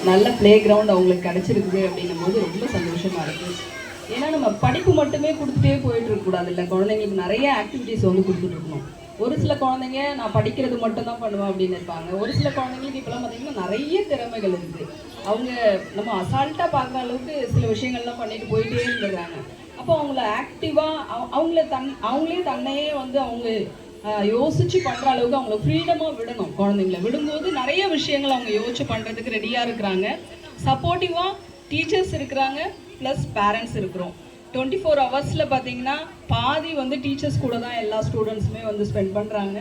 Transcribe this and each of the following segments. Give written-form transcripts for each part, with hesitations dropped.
நல்ல play ground அவங்களுக்கு கிடச்சிருக்குது அப்படின்னும் போது ரொம்ப சந்தோஷமாக இருக்குது. ஏன்னா நம்ம படிப்பு மட்டுமே கொடுத்துட்டே போயிட்டு இருக்கக்கூடாது இல்லை, குழந்தைங்களுக்கு நிறைய ஆக்டிவிட்டிஸ் வந்து கொடுத்துட்டு இருக்கணும். ஒரு சில குழந்தைங்க நான் படிக்கிறது மட்டும்தான் பண்ணுவேன் அப்படின்னு இருப்பாங்க. ஒரு சில குழந்தைங்களுக்கு இப்போலாம் பார்த்தீங்கன்னா நிறைய திறமைகள் இருக்குது. அவங்க நம்ம அசால்ட்டாக பார்க்குற அளவுக்கு சில விஷயங்கள்லாம் பண்ணிட்டு போயிட்டே இருந்துடுறாங்க. அப்போ அவங்கள ஆக்டிவாக அவங்களே தன்னையே வந்து அவங்க யோசிச்சு பண்ணுற அளவுக்கு அவங்கள ஃப்ரீடமாக விடணும். குழந்தைங்கள விடும்போது நிறைய விஷயங்கள் அவங்க யோசிச்சு பண்ணுறதுக்கு ரெடியாக இருக்கிறாங்க. சப்போர்ட்டிவாக டீச்சர்ஸ் இருக்கிறாங்க, ப்ளஸ் பேரண்ட்ஸ் இருக்கிறோம். 24 ஹவர்ஸில் பார்த்தீங்கன்னா பாதி வந்து டீச்சர்ஸ் கூட தான் எல்லா ஸ்டூடெண்ட்ஸுமே வந்து ஸ்பெண்ட் பண்ணுறாங்க.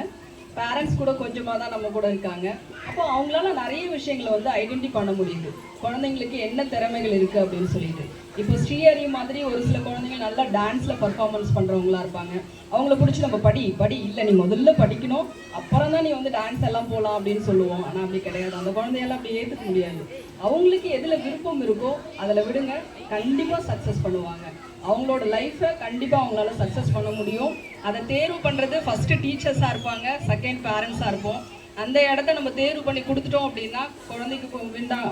பேரண்ட்ஸ் கூட கொஞ்சமாக தான் நம்ம கூட இருக்காங்க. அப்போ அவங்களால நிறைய விஷயங்களை வந்து ஐடென்டி பண்ண முடியுது, குழந்தைங்களுக்கு என்ன திறமைகள் இருக்குது அப்படின்னு சொல்லிட்டு. இப்போ ஸ்ரீஹரி மாதிரி ஒரு சில குழந்தைங்க நல்லா டான்ஸில் பர்ஃபார்மன்ஸ் பண்ணுறவங்களா இருப்பாங்க. அவங்கள பிடிச்சி நம்ம படி இல்லை நீ முதல்ல படிக்கணும், அப்புறம் தான் நீ வந்து டான்ஸ் எல்லாம் போகலாம் அப்படின்னு சொல்லுவோம். ஆனால் அப்படி கிடையாது. அந்த குழந்தையெல்லாம் அப்படி ஏற்றுக்க முடியாது. அவங்களுக்கு எதில் விருப்பம் இருக்கோ அதில் விடுங்க, கண்டிப்பாக சக்ஸஸ் பண்ணுவாங்க. அவங்களோட லைஃப்பை கண்டிப்பாக அவங்களால சக்ஸஸ் பண்ண முடியும். அதை தேர்வு பண்ணுறது ஃபஸ்ட்டு டீச்சர்ஸாக இருப்பாங்க, செகண்ட் பேரண்ட்ஸாக இருப்போம். அந்த இடத்த நம்ம தேர்வு பண்ணி கொடுத்துட்டோம் அப்படின்னா, குழந்தைக்கு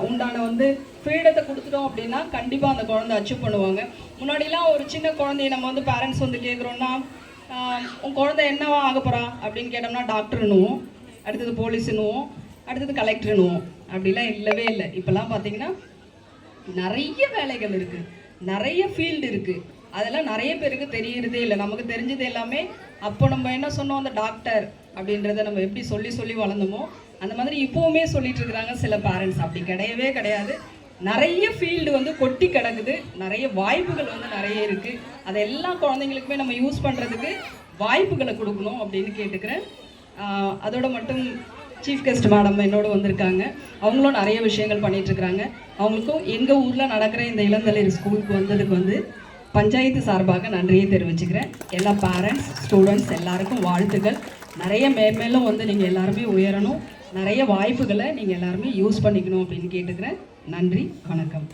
உண்டான வந்து ஃப்ரீடத்தை கொடுத்துட்டோம் அப்படின்னா கண்டிப்பாக அந்த குழந்தை அச்சீவ் பண்ணுவாங்க. முன்னாடிலாம் ஒரு சின்ன குழந்தைய நம்ம வந்து பேரண்ட்ஸ் வந்து கேட்குறோன்னா, உன் குழந்தை என்னவா ஆக போகிறா அப்படின்னு கேட்டோம்னா டாக்டர்னுவோம், அடுத்தது போலீஸுன்னுவோம், அடுத்தது கலெக்டர்னுவோம். அப்படிலாம் இல்லவே இல்லை. இப்போல்லாம் பார்த்தீங்கன்னா நிறைய வேலைகள் இருக்குது, நிறைய ஃபீல்டு இருக்குது. அதெல்லாம் நிறைய பேருக்கு தெரியறதே இல்லை. நமக்கு தெரிஞ்சது எல்லாமே அப்போ நம்ம என்ன சொன்னோம், அந்த டாக்டர் அப்படின்றத நம்ம எப்படி சொல்லி வளர்ந்தோமோ அந்த மாதிரி இப்போவுமே சொல்லிட்டு இருக்கிறாங்க சில பேரண்ட்ஸ். அப்படி கிடையவே கிடையாது. நிறைய ஃபீல்டு வந்து கொட்டி கிடக்குது, நிறைய வாய்ப்புகள் வந்து நிறைய இருக்குது. அதை எல்லா குழந்தைங்களுக்குமே நம்ம யூஸ் பண்ணுறதுக்கு வாய்ப்புகளை கொடுக்கணும் அப்படின்னு கேட்டுக்கிறேன். அதோட மட்டும் சீஃப் கெஸ்ட் மேடம் என்னோட வந்திருக்காங்க. அவங்களும் நிறைய விஷயங்கள் பண்ணிகிட்ருக்குறாங்க. அவங்களுக்கும் எங்கள் ஊரில் நடக்கிற இந்த இளந்தளிர் ஸ்கூலுக்கு வந்ததுக்கு வந்து பஞ்சாயத்து சார்பாக நன்றியை தெரிவிச்சுக்கிறேன். எல்லா பேரண்ட்ஸ், ஸ்டூடெண்ட்ஸ் எல்லாருக்கும் வாழ்த்துக்கள். நிறைய மேலும் வந்து நீங்கள் எல்லாருமே உயரணும், நிறைய வாய்ப்புகளை நீங்கள் எல்லாருமே யூஸ் பண்ணிக்கணும் அப்படின்னு கேட்டுக்கிறேன். நன்றி, வணக்கம்.